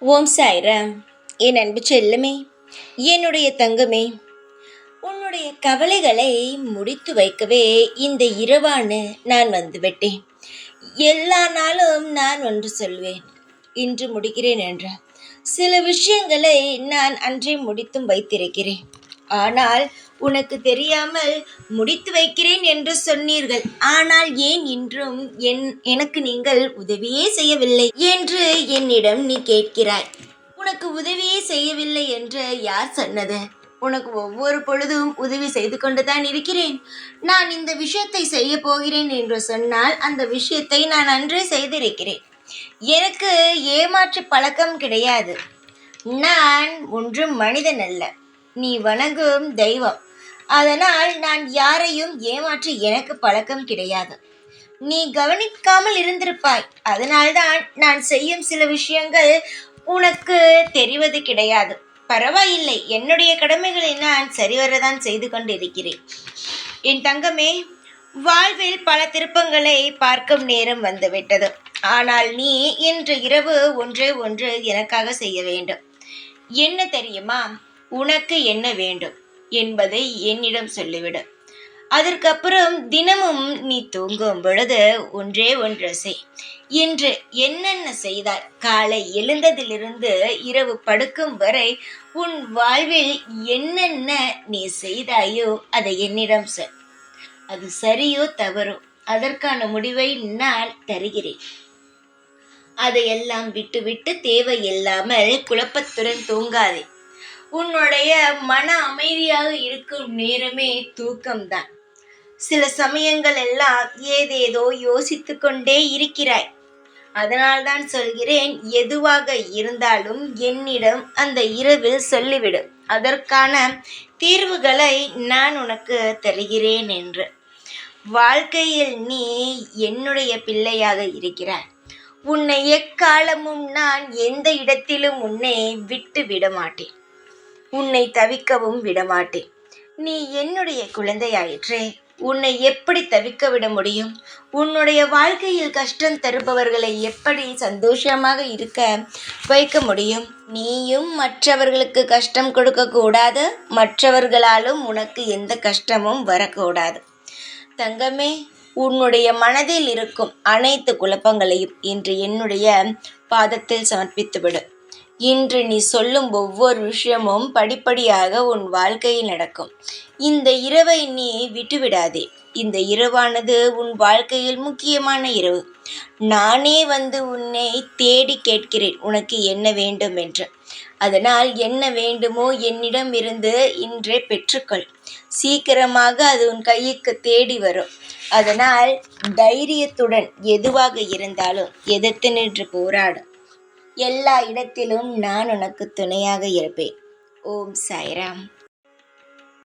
ஓம் சாய்ராம். என் அன்பு செல்லமே, என்னுடைய தங்கமே, உன்னுடைய கவலைகளை முடித்து வைக்கவே இந்த இரவான நான் வந்துவிட்டேன். எல்லா நாளும் நான் ஒன்று சொல்வேன், இன்று முடிக்கிறேன் என்ற சில விஷயங்களை நான் அன்றே முடித்தும் வைத்திருக்கிறேன். ஆனால் உனக்கு தெரியாமல் முடித்து வைக்கிறேன் என்று சொன்னீர்கள். ஆனால் ஏன் இன்றும் எனக்கு நீங்கள் உதவியே செய்யவில்லை என்று என்னிடம் நீ கேட்கிறாய். உனக்கு உதவியே செய்யவில்லை என்று யார் சொன்னது? உனக்கு ஒவ்வொரு பொழுதும் உதவி செய்து கொண்டுதான் இருக்கிறேன். நான் இந்த விஷயத்தை செய்ய போகிறேன் என்று சொன்னால் அந்த விஷயத்தை நான் அன்றே செய்திருக்கிறேன். எனக்கு ஏமாற்று பழக்கம் கிடையாது. நான் ஒன்றும் மனிதன் அல்ல, நீ வணங்கும் தெய்வம். அதனால் நான் யாரையும் ஏமாற்றி எனக்கு பழக்கம் கிடையாது. நீ கவனிக்காமல் இருந்திருப்பாய். அதனால்தான் நான் செய்யும் சில விஷயங்கள் உனக்கு தெரிவது கிடையாது. பரவாயில்லை, என்னுடைய கடமைகளை நான் சரிவரதான் செய்து கொண்டு இருக்கிறேன். என் தங்கமே, வாழ்வில் பல திருப்பங்களை பார்க்கும் நேரம் வந்துவிட்டது. ஆனால் நீ இன்று இரவு ஒன்று எனக்காக செய்ய வேண்டும். என்ன தெரியுமா? உனக்கு என்ன வேண்டும் என்பதை என்னிடம் சொல்லிவிடு. அதற்கப்புறம் தினமும் நீ தூங்கும் பொழுது ஒன்று செய். இன்று என்னென்ன செய்தாய்? காலை எழுந்ததிலிருந்து இரவு படுக்கும் வரை உன் வாழ்வில் என்னென்ன நீ செய்தாயோ அதை என்னிடம் சொல். அது சரியோ தவறோ அதற்கான முடிவை நான் தருகிறேன். அதையெல்லாம் விட்டுவிட்டு தேவையில்லாமல் குழப்பத்துடன் தூங்காதே. உன்னுடைய மன அமைதியாக இருக்கும் நேரமே தூக்கம்தான். சில சமயங்கள் எல்லாம் ஏதேதோ யோசித்து கொண்டே இருக்கிறாய். அதனால்தான் சொல்கிறேன், எதுவாக இருந்தாலும் என்னிடம் அந்த இரவில் சொல்லிவிடு. அதற்கான தீர்வுகளை நான் உனக்கு தருகிறேன் என்று. வாழ்க்கையில் நீ என்னுடைய பிள்ளையாக இருக்கிறாய். உன்னை எக்காலமும் நான் எந்த இடத்திலும் உன்னை விட்டு விட மாட்டேன். உன்னை தவிக்கவும் விடமாட்டேன். நீ என்னுடைய குழந்தையாயிற்றே, உன்னை எப்படி தவிக்க விட முடியும்? உன்னுடைய வாழ்க்கையில் கஷ்டம் தருபவர்களை எப்படி சந்தோஷமாக இருக்க வைக்க முடியும்? நீயும் மற்றவர்களுக்கு கஷ்டம் கொடுக்கக்கூடாது, மற்றவர்களாலும் உனக்கு எந்த கஷ்டமும் வரக்கூடாது. தங்கமே, உன்னுடைய மனதில் இருக்கும் அனைத்து குழப்பங்களையும் இன்று என்னுடைய பாதத்தில் சமர்ப்பித்துவிடு. இன்று நீ சொல்லும் ஒவ்வொரு விஷயமும் படிப்படியாக உன் வாழ்க்கையில் நடக்கும். இந்த இரவை நீ விட்டுவிடாதே. இந்த இரவானது உன் வாழ்க்கையில் முக்கியமான இரவு. நானே வந்து உன்னை தேடி கேட்கிறேன், உனக்கு என்ன வேண்டும் என்று. அதனால் என்ன வேண்டுமோ என்னிடம் இருந்து இன்றே பெற்றுக்கொள். சீக்கிரமாக அது உன் கைக்கு தேடி வரும். அதனால் தைரியத்துடன் எதுவாக இருந்தாலும் எதிர்த்து நின்று போராடும். எல்லா இடத்திலும் நான் உனக்கு துணையாக இருப்பேன். ஓம் சாய்ராம்.